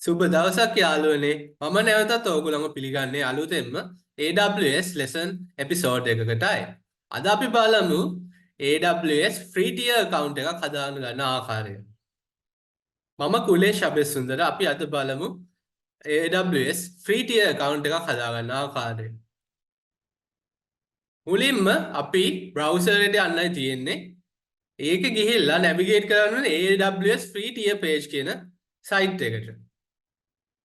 සුබ දවසක් යාළුවනේ මම නැවතත් ඔයගොල්ලන්ව පිළිගන්නේ අලුතෙන්ම AWS lesson episode එකකටයි. අද අපි බලමු AWS free tier account එකක් හදාගන්න ගන්න ආකාරය. මම කුලේෂ් අබේසුන්දර අපි අද බලමු AWS free tier account එකක් හදාගන්න ආකාරය. මුලින්ම අපි browser එකට යන්නයි තියෙන්නේ. ඒක ගිහිල්ලා navigate කරන්න ඕනේ AWS free tier page කියන site එකට.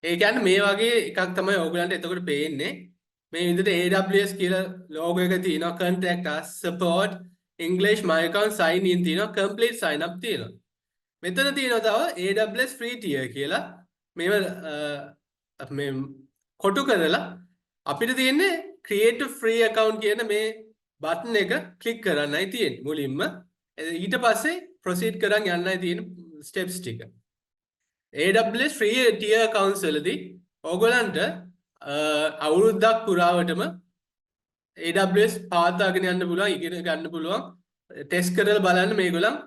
ඒ කියන්නේ මේ වගේ එකක් තමයි ඔයගලන්ට එතකොට පේන්නේ මේ විදිහට AWS කියලා logo එක තියෙනවා contact us support English my account sign in තියෙනවා complete sign up තියෙනවා මෙතන තියෙනවා තව AWS free tier කියලා මේ කොටු කරලා අපිට තියෙන්නේ create a free account කියන මේ බටන් එක ක්ලික් කරන්නයි තියෙන්නේ මුලින්ම ඊට පස්සේ proceed කරන් යන්නයි තියෙන steps ටික AWS free tier accounts වලදී ඕගොල්ලන්ට අවුරුද්දක් පුරාවටම AWS පවත්වාගෙන යන්න පුළුවන් ඉගෙන ගන්න පුළුවන් ටෙස්ට් කරලා බලන්න මේගොල්ලන්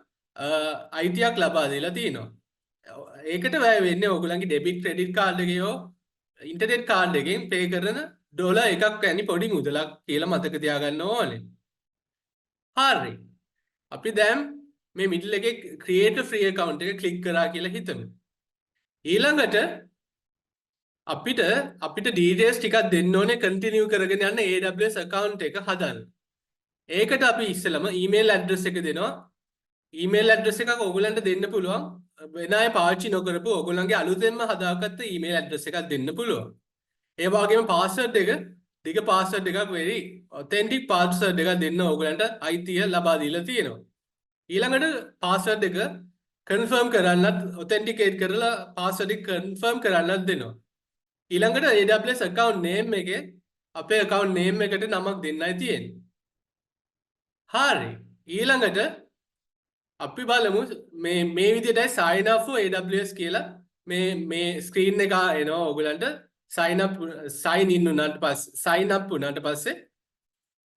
අයිතියක් ලබා දීලා තියෙනවා. ඒකට වැය වෙන්නේ ඕගොල්ලන්ගේ ඩෙබිට් ක්‍රෙඩිට් කාඩ් එකේ හෝ ඉන්ටර්නෙට් කාඩ් එකෙන් පේ කරන ඩොලර් එකක් වැනි පොඩි මුදලක් කියලා මතක තියාගන්න ඕනේ. හරි. අපි දැන් මේ මිඩල් එකේ create a free account එක ක්ලික් කරා කියලා හිතමු. ඊළඟට අපිට details ටිකක් දෙන්න ඕනේ continue කරගෙන යන්න AWS account එක හදන්න. ඒකට අපි ඉස්සෙල්ලම email address එක දෙනවා. email address එකක් ඔයගොල්ලන්ට දෙන්න පුළුවන්. වෙන අය පාවිච්චි නොකරපු ඔයගොල්ලන්ගේ අලුතෙන්ම හදාගත්ත email address එකක් දෙන්න පුළුවන්. ඒ වගේම password එක දිග password එකක් very authentic password එකක් දෙන්න ඔයගොල්ලන්ට අයිතිය ලබා දීලා තියෙනවා. ඊළඟට password එක confirm කරන්නත් authenticate කරලා password එක confirm කරන්නත් දෙනවා. ඊළඟට AWS account name එකේ අපේ account name එකට නමක් දෙන්නයි තියෙන්නේ. හරි. ඊළඟට අපි බලමු මේ විදිහටයි sign up for AWS කියලා මේ screen එක එනවා ඔයගලන්ට sign in වුණාට පස්සේ sign up වුණාට පස්සේ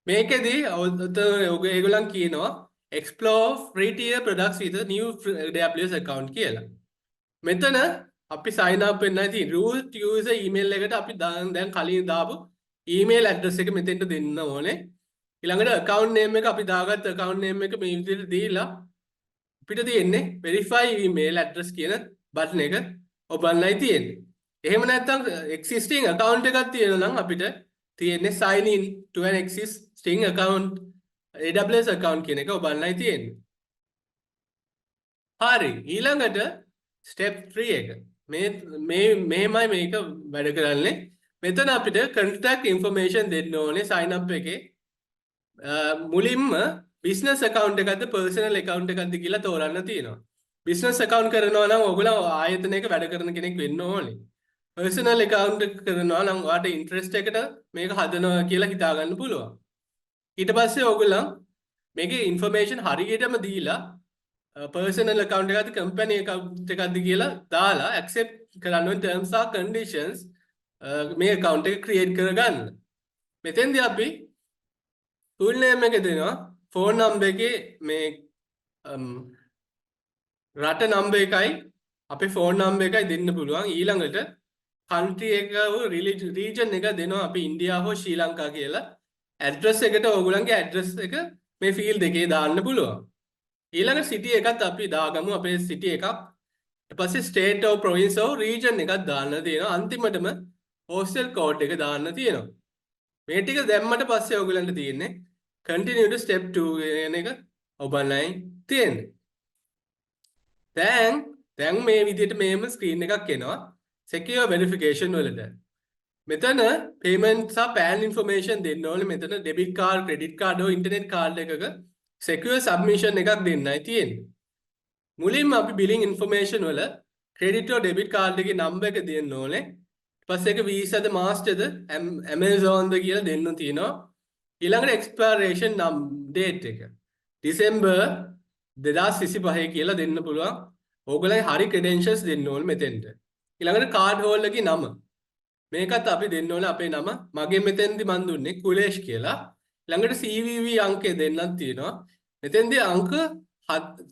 මේකෙදී ඔයගොල්ලන් කියනවා explore free tier products with a new AWS account කියලා. මෙතන අපි sign up වෙන්නයි තියෙන්නේ. root user email එකට අපි දැන් කලින් දාපු email address එක මෙතෙන්ට දෙන්න ඕනේ. ඊළඟට account name එක අපි දාගත්ත account name එක මේ විදිහට දීලා අපිට තියෙන්නේ verify email address කියන බටන් එක ඔබන්නයි තියෙන්නේ. එහෙම නැත්නම් existing account එකක් තියෙනවා නම් අපිට තියෙන්නේ sign in to an existing account AWS account කියන එක ඔබන්නයි තියෙන්නේ. හරි. ඊළඟට step 3 එක. මේමයි මේක වැඩ කරන්නේ. මෙතන අපිට contact information දෙන්න ඕනේ sign up එකේ. මුලින්ම business account එකක්ද personal account එකක්ද කියලා තෝරන්න තියෙනවා. business account කරනවා නම් ඔයගොල්ලෝ ආයතනයක වැඩ කරන කෙනෙක් වෙන්න ඕනේ. personal account කරනවා නම් ඔයාලට interest එකට මේක හදනවා කියලා හිතා ගන්න පුළුවන්. ඊට පස්සේ ඔයගොල්ලන් මේකේ information හරියටම දීලා personal account එකක්ද company account එකක්ද කියලා දාලා accept කරන්න ඕන terms and conditions මේ account එක create කරගන්න. මෙතෙන්දී අපි full name එක දෙනවා phone number එකේ මේ රට number එකයි අපේ phone number එකයි දෙන්න පුළුවන්. ඊළඟට country එක හෝ region එක දෙනවා අපි ඉන්දියා හෝ ශ්‍රී ලංකා කියලා. address එකට ඔයගොල්ලන්ගේ address එක මේ field එකේ දාන්න පුළුවන්. ඊළඟ city එකත් අපි දාගමු අපේ city එකක්. ඊට පස්සේ state or province or region එකක් දාන්න තියෙනවා. අන්තිමටම postal code එක දාන්න තියෙනවා. මේ ටික දැම්මට පස්සේ ඔයගොල්ලන්ට තියෙන්නේ continue to step 2 කියන එක ඔබලයි තියෙන්නේ. දැන් මේ විදිහට මේම screen එකක් එනවා secure verification වලට. මෙතන payment සහ PAN information දෙන්න ඕනේ. මෙතන debit card, credit card or internet card එකක secure submission එකක් දෙන්නයි තියෙන්නේ. මුලින්ම අපි billing information වල credit or debit card එකේ number එක දෙන්න ඕනේ. ඊපස්සේ ඒක Visa ද Master ද Amazon ද කියලා දෙන්න තියෙනවා. ඊළඟට expiration date එක December 2025 කියලා දෙන්න පුළුවන්. ඕගොල්ලන්ගේ හරි credentials දෙන්න ඕනේ මෙතෙන්ට. ඊළඟට card holder ගේ නම මේකත් අපි දෙන්න ඕනේ අපේ නම. මගේ මෙතෙන්දි මන් දුන්නේ කුලේෂ් කියලා. ළඟට CVV අංකය දෙන්නත් තියෙනවා. මෙතෙන්දී අංක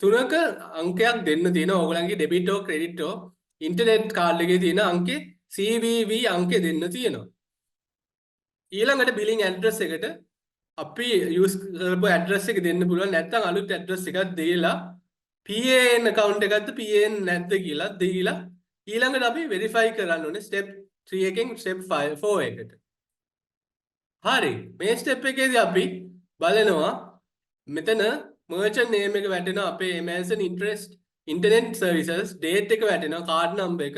3ක අංකයක් දෙන්න තියෙනවා. ඕගොල්ලන්ගේ debit or credit or internet card එකේ තියෙන අංකේ CVV අංකේ දෙන්න තියෙනවා. ඊළඟට බිලිං ඇඩ්‍රස් එකට අපි යූස් කරපු ඇඩ්‍රස් එක දෙන්න පුළුවන්. නැත්නම් අලුත් ඇඩ්‍රස් එකක් දීලා PAN account එකක්ද PAN නැද්ද කියලා දීලා ඊළඟට අපි වෙරිෆයි කරන්න ඕනේ step 3 එකෙන් step 4 එකට. හරි. මේ step එකේදී අපි බලනවා මෙතන merchant name එක වැටෙනවා අපේ Amazon internet services date එක වැටෙනවා card number එක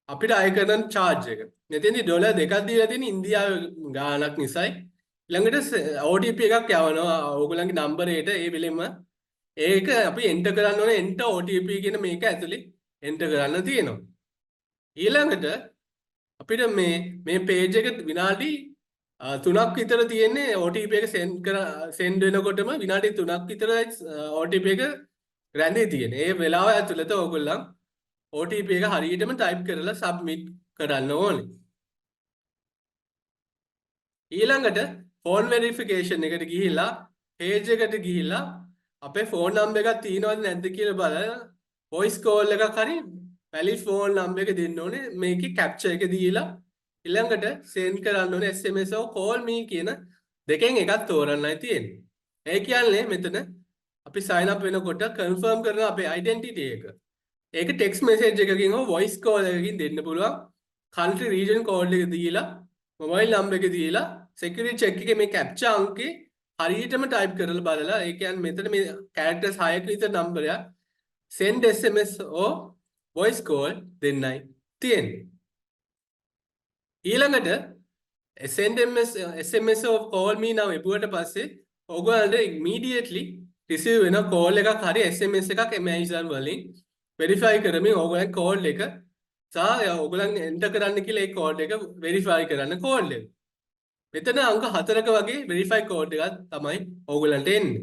අපිට අය කරන charge එක. මෙතෙන්දී ඩොලර් දෙකක් දීලා තියෙන ඉන්දියාවේ ගාණක් නිසායි. ඊළඟට OTP එකක් යවනවා ඕගොල්ලන්ගේ නම්බර් එකට ඒ වෙලෙම ඒක අපි enter කරන්න ඕනේ enter OTP කියන මේක ඇතුලේ enter කරන්න තියෙනවා. ඊළඟට අපිට මේ page එක විනාඩි 3ක් විතර තියෙන්නේ OTP එක send වෙනකොටම විනාඩි 3ක් විතර OTP එක රැඳී තියෙන්නේ. ඒ වෙලාව ඇතුළත ඕගොල්ලන් OTP එක හරියටම type කරලා submit කරන්න ඕනේ. ඊළඟට phone verification එකට ගිහිල්ලා page එකට ගිහිල්ලා අපේ phone number එකක් තියෙනවද නැද්ද කියලා බලලා voice call එකක් හරි valid phone number එක දෙන්න ඕනේ. මේකේ capture එක දීලා ඊළඟට send කරන්න ඕනේ SMS or call me කියන දෙකෙන් එකක් තෝරන්නයි තියෙන්නේ. ඒ කියන්නේ මෙතන අපි sign up වෙනකොට confirm කරන අපේ identity එක. ඒක text message එකකින් හෝ voice call එකකින් දෙන්න පුළුවන්. country region code එක දීලා mobile number එක දීලා security check එකේ මේ captcha අංකේ හරියටම type කරලා බලලා ඒ කියන්නේ මෙතන මේ characters 6ක විතර number එක send SMS or voice call දෙන්නයි තියෙන්නේ. ඊළඟට send SMS or call me now එපුවට පස්සේ ඔයගොල්ලන්ට immediately receive වෙන call එකක් හරි SMS එකක් Amazon වලින් verify කරමින් ඔයගොල්ලන් call එක සහ ඔයගොල්ලන් enter කරන්න කියලා ඒ code එක verify කරන්න code එක. මෙතන අංක 4ක වගේ verify code එකක් තමයි ඔයගොල්ලන්ට එන්නේ.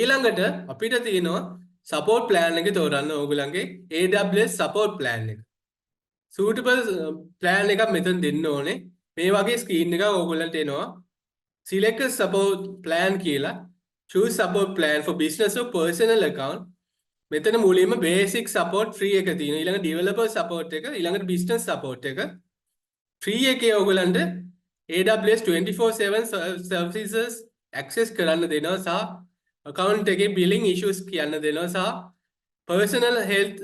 ඊළඟට අපිට තියෙනවා support plan එක තෝරන්න ඔයගොල්ලන්ගේ AWS support plan එක. suitable plan එකක් මෙතන දෙන්න ඕනේ. මේ වගේ screen එකක් ඔයගොල්ලන්ට එනවා. select a support plan කියලා. choose support plan for business or personal account. මෙතන මුලින්ම basic support free එක තියෙනවා. ඊළඟ developer support එක, ඊළඟට business support එක. free එකේ ඔයගොල්ලන්ට AWS 24/7 services access කරන්න දෙනවා සහ account එකේ billing issues කියන්න දෙනවා සහ personal health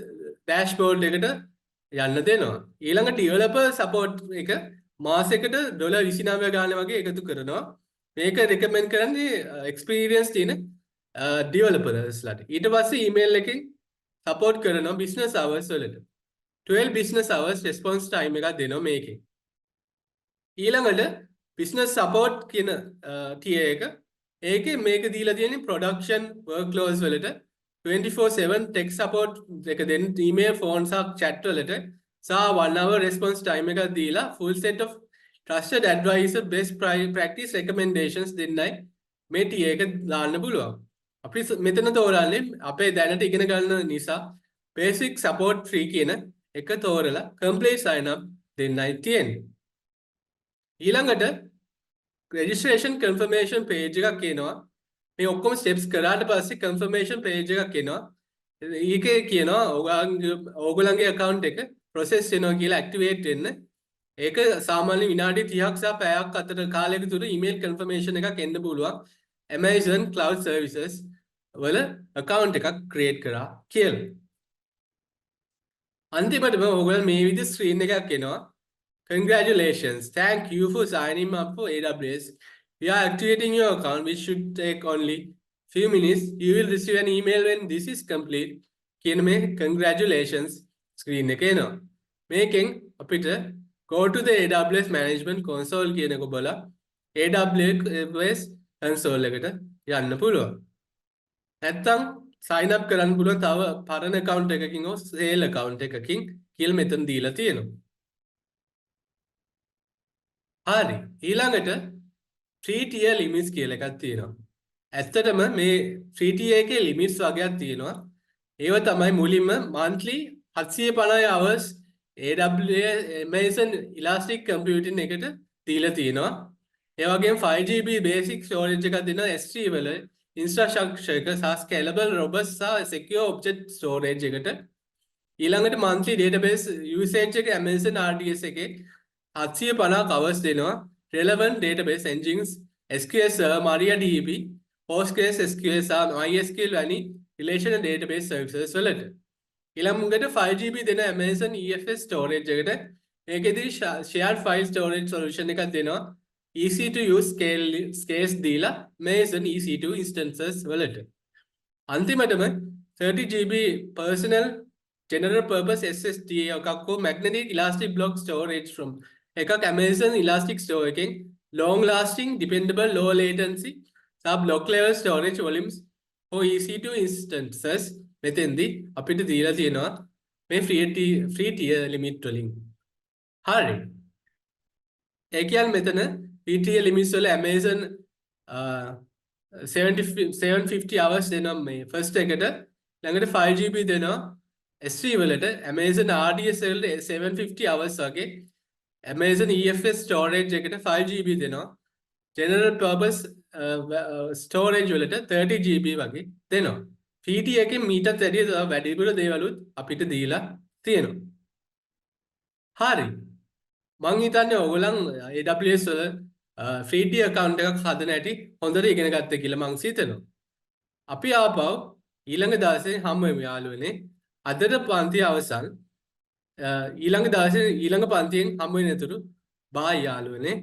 dashboard එකට යන්න දෙනවා. ඊළඟ developer support එක මාසෙකට $29 ගාන වගේ එකතු කරනවා. මේක recommend කරන්නේ experience තියෙන developers ලට. ඊට පස්සේ email එකෙන් support කරනවා business hours වලට. 12 business hours response time එකක් දෙනවා මේකේ. ඊළඟට business support කියන tier එක ඒකේ මේක දීලා තියෙන්නේ production workloads වලට 24/7 tech support එක දෙන්න email phone සහ chat වලට සහ 1 hour response time එකක් දීලා full set of trusted advisor best practice recommendations දෙන්නයි මේ tier එක දාන්න පුළුවන්. අපි මෙතන තෝරන්නේ අපේ දැනට ඉගෙන ගන්න නිසා basic support free කියන එක තෝරලා complete sign up දෙන්නයි තියෙන්නේ. ඊළඟට registration confirmation page එකක් එනවා. මේ ඔක්කොම steps කරාට පස්සේ confirmation page එකක් එනවා. ඒකේ කියනවා ඕගොල්ලන්ගේ account එක process වෙනවා කියලා activate වෙන්න. ඒක සාමාන්‍ය විනාඩි 30ක් සහ පැයක් අතර කාලයක තුර email confirmation එකක් එන්න පුළුවන්. Amazon Cloud Services වල account එකක් create කරා කියලා. අන්තිමටම ඕගොල්ලන් මේ විදිහ screen එකක් එනවා. Congratulations. Thank you for signing up for AWS. We are activating your account, which should take only few minutes. You will receive an email when this is complete. කියන මේ congratulations screen එක එනවා. මේකෙන් අපිට go to the AWS management console කියන එක බලලා AWS console එකට යන්න පුළුවන්. නැත්තම් sign up කරන්න පුළුවන් තව පරණ account එකකින් හෝ sale account එකකින් කියලා මෙතන දීලා තියෙනවා. හරි ඊළඟට free tier limits කියලා එකක් තියෙනවා. ඇත්තටම මේ free tier එකේ limits වගේක් තියෙනවා. ඒව තමයි මුලින්ම monthly 750 hours AWS Amazon Elastic Computing එකට දීලා තියෙනවා. ඒ වගේම 5GB basic storage එකක් දෙනවා S3 වල infrastructure එක සහ scalable robust සහ secure object storage එකට. ඊළඟට monthly database usage එක Amazon RDS එකේ 750 covers දෙනවා. relevant database engines SQL Server, MariaDB, PostgreSQL සහ MySQL වැනි relational database services වලට. ඊළඟට 5GB දෙන Amazon EFS storage එකට මේකෙදී shared file storage solution එකක් දෙනවා. easy to use scales දීලා Amazon EC2 instances වලට. අන්තිමටම 30GB personal general purpose SSD එකක් magnetic elastic block storage from එකක් Amazon elastic store එකෙන් long lasting dependable low latency සහ block level storage volumes for EC2 instances මෙතෙන්දී අපිට දීලා තියෙනවා මේ free tier limit වලින්. හරි. ඒ කියන්නේ මෙතන free tier limits වල Amazon 750 hours දෙනවා මේ first එකට. ළඟට 5GB දෙනවා S3 වලට. Amazon RDS වලට 750 hours වගේ. Amazon EFS storage එකට 5GB දෙනවා. general purpose storage වලට 30GB වගේ දෙනවා. free tier එකෙන් මීටත් වැඩිය වැඩිපුර දේවලුත් අපිට දීලා තියෙනවා. හරි. මං හිතන්නේ ඔයගොල්ලන් AWS වල free tier account එකක් හදන හැටි හොඳට ඉගෙන ගත්තා කියලා මං හිතනවා. අපි ආපහු ඊළඟ දවසේ හම්බ වෙමු යාළුවනේ. අදට පන්ති අවසන්. ඊළඟ දවසේ ඊළඟ පන්තියෙන් හම්බ වෙනතුරු බායි යාළුවනේ.